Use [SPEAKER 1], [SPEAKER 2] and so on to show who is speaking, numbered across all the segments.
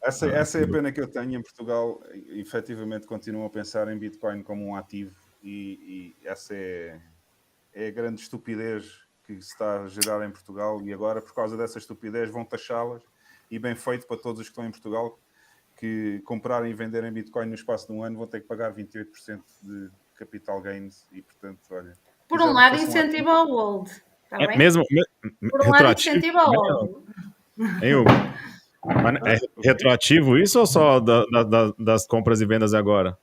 [SPEAKER 1] Essa é a pena que eu tenho em Portugal. Efetivamente continuam a pensar em Bitcoin como um ativo e essa é a grande estupidez que se está a gerar em Portugal, e agora, por causa dessa estupidez, vão taxá-las, e bem feito para todos os que estão em Portugal, que comprarem e venderem Bitcoin no espaço de um ano vão ter que pagar 28% de capital gains, e portanto, olha...
[SPEAKER 2] Por um lado incentiva ao gold, tá bem?
[SPEAKER 3] Mesmo
[SPEAKER 2] por um lado incentiva ao gold.
[SPEAKER 3] Hein, Hugo? É retroativo isso ou só das compras e vendas agora?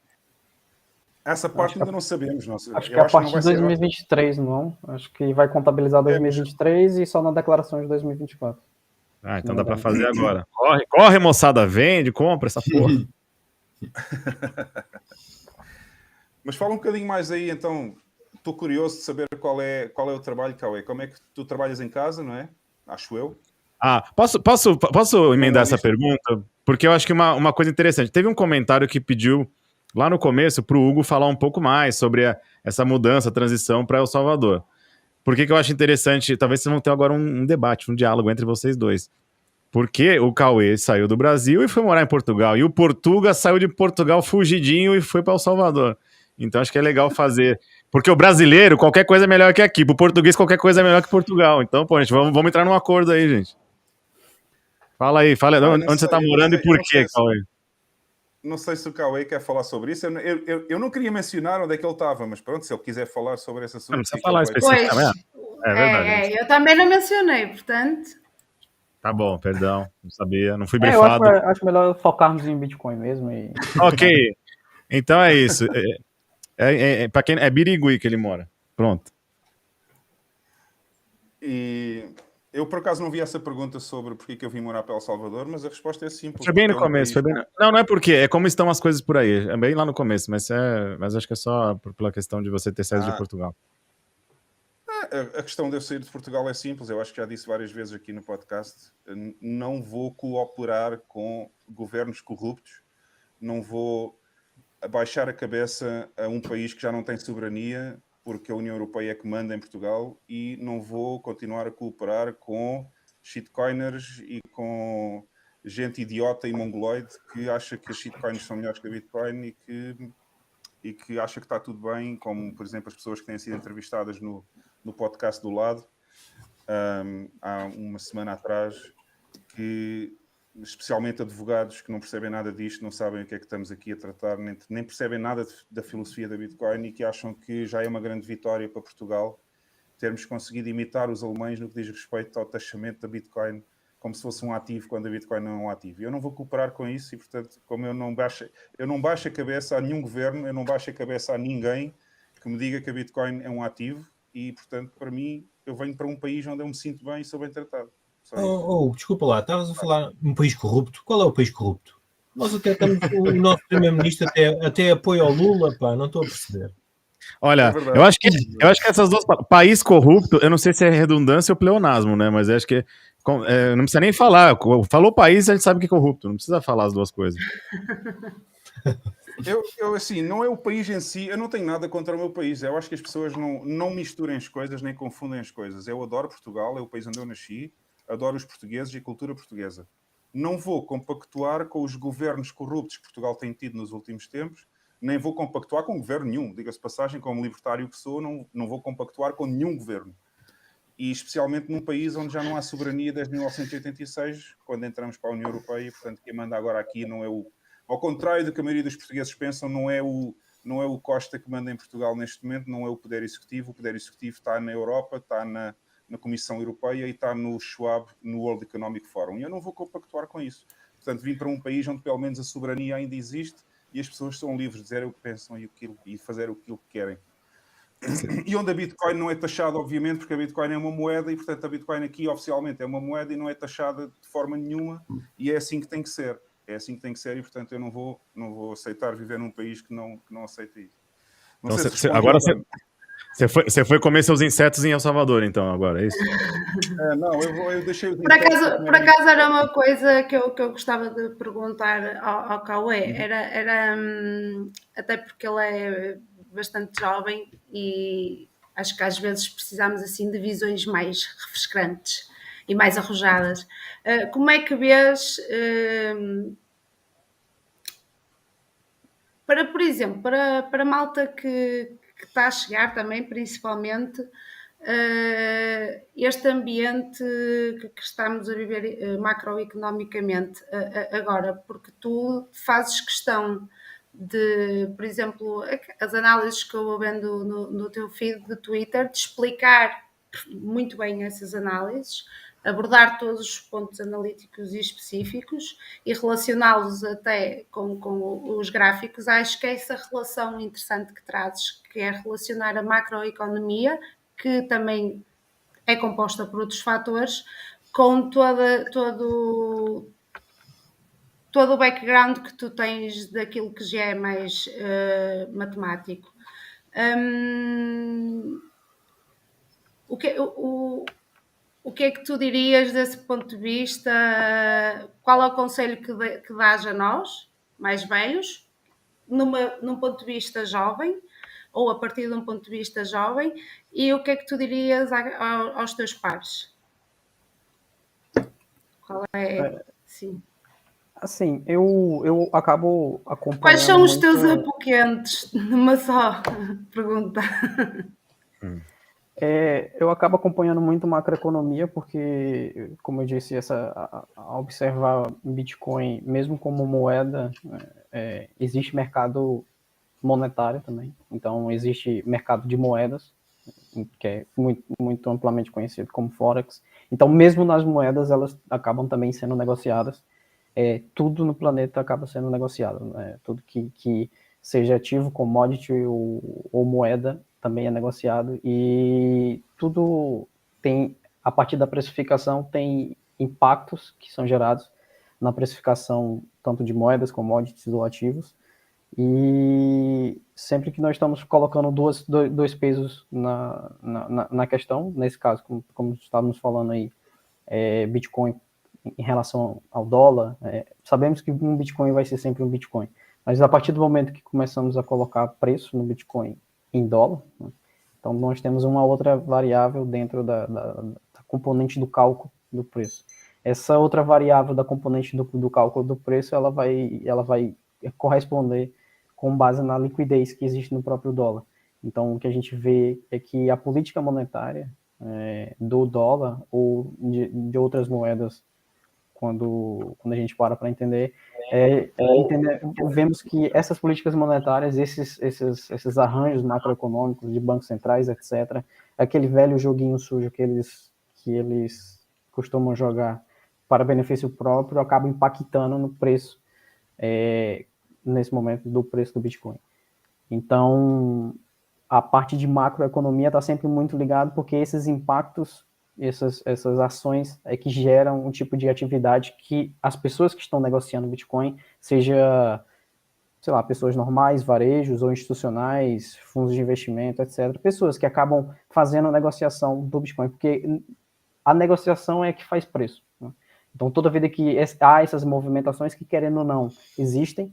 [SPEAKER 1] Essa parte ainda não sabemos.
[SPEAKER 4] Acho que é a partir de 2023, não? Acho que vai contabilizar 2023 e só na declaração de 2024.
[SPEAKER 3] Ah, então dá para fazer agora. Corre, moçada, vende, compra essa porra.
[SPEAKER 1] Mas fala um bocadinho mais aí, então. Estou curioso de saber qual é o trabalho, Cauê. Como é que tu trabalhas em casa, não é? Acho eu.
[SPEAKER 3] Posso emendar essa pergunta? Porque eu acho que uma coisa interessante. Teve um comentário que pediu lá no começo para o Hugo falar um pouco mais sobre essa mudança, a transição para El Salvador. Por que eu acho interessante? Talvez vocês vão ter agora um debate, um diálogo entre vocês dois. Porque o Cauê saiu do Brasil e foi morar em Portugal. E o Portuga saiu de Portugal fugidinho e foi para El Salvador. Então acho que é legal fazer... Porque o brasileiro, qualquer coisa é melhor que aqui. Pro português, qualquer coisa é melhor que Portugal. Então, pô, gente, vamos entrar num acordo aí, gente. Fala aí, onde você tá morando e por quê, Cauê?
[SPEAKER 1] Não sei se o Cauê quer falar sobre isso. Eu não queria mencionar onde é que ele estava, mas pronto, se ele quiser falar sobre esse assunto...
[SPEAKER 3] Não precisa falar especificamente.
[SPEAKER 2] É verdade. Eu também não mencionei, portanto...
[SPEAKER 3] Tá bom, perdão, não sabia, não fui brifado.
[SPEAKER 4] Eu acho melhor focarmos em Bitcoin mesmo.
[SPEAKER 3] Ok, então é isso. Para quem é Birigui que ele mora. Pronto.
[SPEAKER 1] E eu, por acaso, não vi essa pergunta sobre porque que eu vim morar para El Salvador, mas a resposta é simples.
[SPEAKER 3] Foi bem no começo. Não é porque, é como estão as coisas por aí. É bem lá no começo, mas acho que é só pela questão de você ter saído de Portugal.
[SPEAKER 1] A questão de eu sair de Portugal é simples. Eu acho que já disse várias vezes aqui no podcast. Não vou cooperar com governos corruptos. Não vou abaixar a cabeça a um país que já não tem soberania, porque a União Europeia é que manda em Portugal, e não vou continuar a cooperar com shitcoiners e com gente idiota e mongoloide que acha que as shitcoins são melhores que a Bitcoin e que acha que está tudo bem, como, por exemplo, as pessoas que têm sido entrevistadas no podcast do lado, há uma semana atrás, que especialmente advogados que não percebem nada disto, não sabem o que é que estamos aqui a tratar, nem percebem nada da filosofia da Bitcoin, e que acham que já é uma grande vitória para Portugal termos conseguido imitar os alemães no que diz respeito ao taxamento da Bitcoin como se fosse um ativo, quando a Bitcoin não é um ativo. Eu não vou cooperar com isso, e portanto, como eu não baixo a cabeça a nenhum governo, eu não baixo a cabeça a ninguém que me diga que a Bitcoin é um ativo, e portanto, para mim, eu venho para um país onde eu me sinto bem e sou bem tratado.
[SPEAKER 5] Desculpa lá, estavas a falar de um país corrupto. Qual é o país corrupto? Nós até estamos, o nosso primeiro-ministro até apoia o Lula, pá, não estou a perceber.
[SPEAKER 3] Olha, eu acho que essas duas país corrupto, eu não sei se é redundância ou pleonasmo, né? Mas eu acho que não precisa nem falar. Falou país, a gente sabe que é corrupto. Não precisa falar as duas coisas.
[SPEAKER 1] Eu assim, não é o país em si, eu não tenho nada contra o meu país. Eu acho que as pessoas não misturem as coisas, nem confundem as coisas. Eu adoro Portugal, é o país onde eu nasci, adoro os portugueses e a cultura portuguesa. Não vou compactuar com os governos corruptos que Portugal tem tido nos últimos tempos, nem vou compactuar com governo nenhum. Diga-se passagem, como libertário que sou, não vou compactuar com nenhum governo. E especialmente num país onde já não há soberania desde 1986, quando entramos para a União Europeia. Portanto, quem manda agora aqui não é o... Ao contrário do que a maioria dos portugueses pensam, não é o Costa que manda em Portugal neste momento, não é o Poder Executivo. O Poder Executivo está na Europa, está na Comissão Europeia e está no Schwab, no World Economic Forum. E eu não vou compactuar com isso. Portanto, vim para um país onde pelo menos a soberania ainda existe e as pessoas são livres de dizer o que pensam e fazer aquilo que querem. E onde a Bitcoin não é taxada, obviamente, porque a Bitcoin é uma moeda e, portanto, a Bitcoin aqui oficialmente é uma moeda e não é taxada de forma nenhuma, e é assim que tem que ser. É assim que tem que ser, e, portanto, eu não vou aceitar viver num país que não aceita isso.
[SPEAKER 3] Não então, sei agora você foi comer seus insetos em El Salvador, então, agora, é isso?
[SPEAKER 1] Não, eu deixei os
[SPEAKER 2] por acaso era uma coisa que eu gostava de perguntar ao Cauê, era até porque ele é bastante jovem e acho que às vezes precisamos assim de visões mais refrescantes. e mais arrojadas. Como é que vês, por exemplo, para a malta que está a chegar também, principalmente, este ambiente que estamos a viver macroeconomicamente agora, porque tu fazes questão de, por exemplo, as análises que eu vou vendo no teu feed de Twitter, de explicar muito bem essas análises, abordar todos os pontos analíticos e específicos e relacioná-los até com os gráficos. Acho que é essa relação interessante que trazes, que é relacionar a macroeconomia, que também é composta por outros fatores, com todo o background que tu tens daquilo que já é mais matemático. O que é que tu dirias desse ponto de vista? Qual é o conselho que dás a nós, mais velhos, num ponto de vista jovem, ou a partir de um ponto de vista jovem, e o que é que tu dirias aos teus pares? Qual é? Sim.
[SPEAKER 4] Assim, eu acabo acompanhando.
[SPEAKER 2] Quais são os
[SPEAKER 4] muito...
[SPEAKER 2] teus apoquentes? Numa só pergunta.
[SPEAKER 4] Eu acabo acompanhando muito macroeconomia, porque, como eu disse, a observar Bitcoin, mesmo como moeda, existe mercado monetário também. Então, existe mercado de moedas, que é muito, muito amplamente conhecido como Forex. Então, mesmo nas moedas, elas acabam também sendo negociadas. Tudo no planeta acaba sendo negociado. Né? Tudo que seja ativo, commodity ou moeda, também é negociado. E tudo tem, a partir da precificação, tem impactos que são gerados na precificação tanto de moedas, commodities ou ativos. E sempre que nós estamos colocando dois pesos na questão, nesse caso, como estávamos falando aí, Bitcoin em relação ao dólar, sabemos que um Bitcoin vai ser sempre um Bitcoin, mas a partir do momento que começamos a colocar preço no Bitcoin em dólar, né, então nós temos uma outra variável dentro da componente do cálculo do preço. Essa outra variável da componente do cálculo do preço, ela vai corresponder com base na liquidez que existe no próprio dólar. Então, o que a gente vê é que a política monetária do dólar ou de outras moedas, quando a gente para entender, vemos que essas políticas monetárias, esses arranjos macroeconômicos de bancos centrais, etc., aquele velho joguinho sujo que eles costumam jogar para benefício próprio, acaba impactando no preço, nesse momento, do preço do Bitcoin. Então, a parte de macroeconomia está sempre muito ligada, porque esses impactos, essas ações que geram um tipo de atividade que as pessoas que estão negociando Bitcoin, seja, sei lá, pessoas normais, varejos ou institucionais, fundos de investimento, etc., pessoas que acabam fazendo a negociação do Bitcoin, porque a negociação é que faz preço. Né? Então, toda vida que há essas movimentações que, querendo ou não, existem,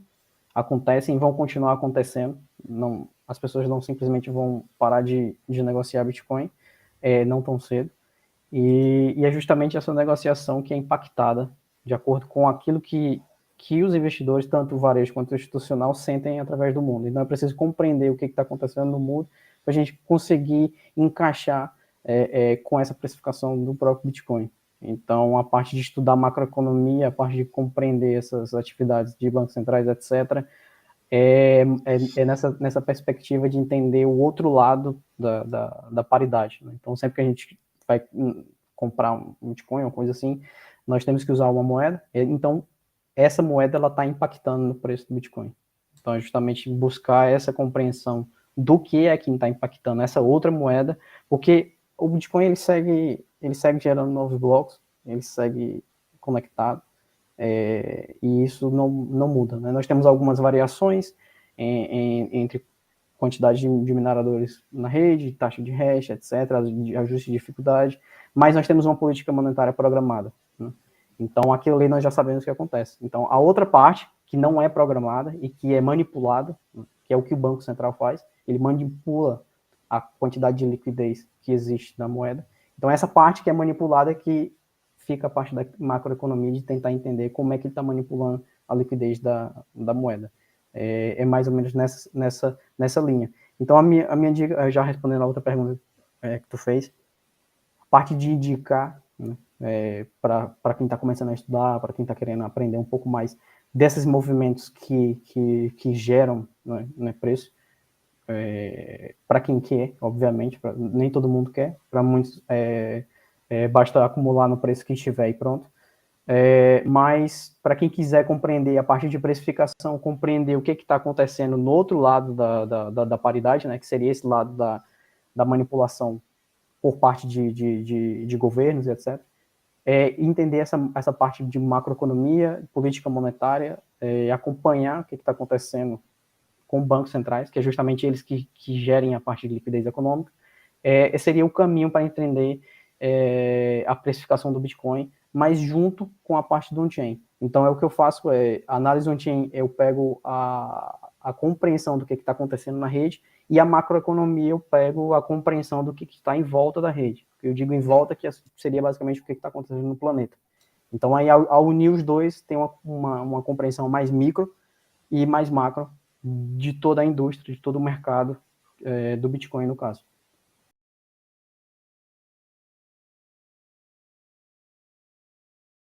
[SPEAKER 4] acontecem e vão continuar acontecendo. Não, as pessoas não simplesmente vão parar de negociar Bitcoin, não tão cedo. E é justamente essa negociação que é impactada de acordo com aquilo que os investidores, tanto o varejo quanto o institucional, sentem através do mundo. Então é preciso compreender o que está acontecendo no mundo para a gente conseguir encaixar com essa precificação do próprio Bitcoin. Então, a parte de estudar macroeconomia, a parte de compreender essas atividades de bancos centrais, etc., nessa perspectiva de entender o outro lado da paridade. Né? Então, sempre que a gente vai comprar um Bitcoin, uma coisa assim, nós temos que usar uma moeda. Então, essa moeda está impactando no preço do Bitcoin. Então, é justamente buscar essa compreensão do que é que está impactando essa outra moeda, porque o Bitcoin ele segue gerando novos blocos, ele segue conectado, e isso não muda. Né? Nós temos algumas variações entre quantidade de mineradores na rede, taxa de hash, etc., ajuste de dificuldade, mas nós temos uma política monetária programada. Né? Então, aquilo ali nós já sabemos o que acontece. Então, a outra parte, que não é programada e que é manipulada, que é o que o Banco Central faz, ele manipula a quantidade de liquidez que existe na moeda. Então, essa parte que é manipulada é que fica a parte da macroeconomia de tentar entender como é que ele está manipulando a liquidez da moeda. É mais ou menos nessa linha. Então, a minha dica, já respondendo a outra pergunta que tu fez, a parte de indicar, né, para quem está começando a estudar, para quem está querendo aprender um pouco mais desses movimentos que geram, né, preço, para quem quer, obviamente, nem todo mundo quer, para muitos basta acumular no preço que estiver e pronto. Mas para quem quiser compreender a parte de precificação, compreender o que está acontecendo no outro lado da paridade, né, que seria esse lado da manipulação por parte de governos, etc., entender essa parte de macroeconomia, política monetária, acompanhar o que está acontecendo com bancos centrais, que é justamente eles que gerem a parte de liquidez econômica, seria o caminho para entender a precificação do Bitcoin, mas junto com a parte do on-chain. Então, o que eu faço análise on-chain, eu pego a compreensão do que está acontecendo na rede, e a macroeconomia eu pego a compreensão do que está em volta da rede. Eu digo em volta, que seria basicamente o que está acontecendo no planeta. Então, aí, ao unir os dois, tem uma compreensão mais micro e mais macro de toda a indústria, de todo o mercado do Bitcoin, no caso.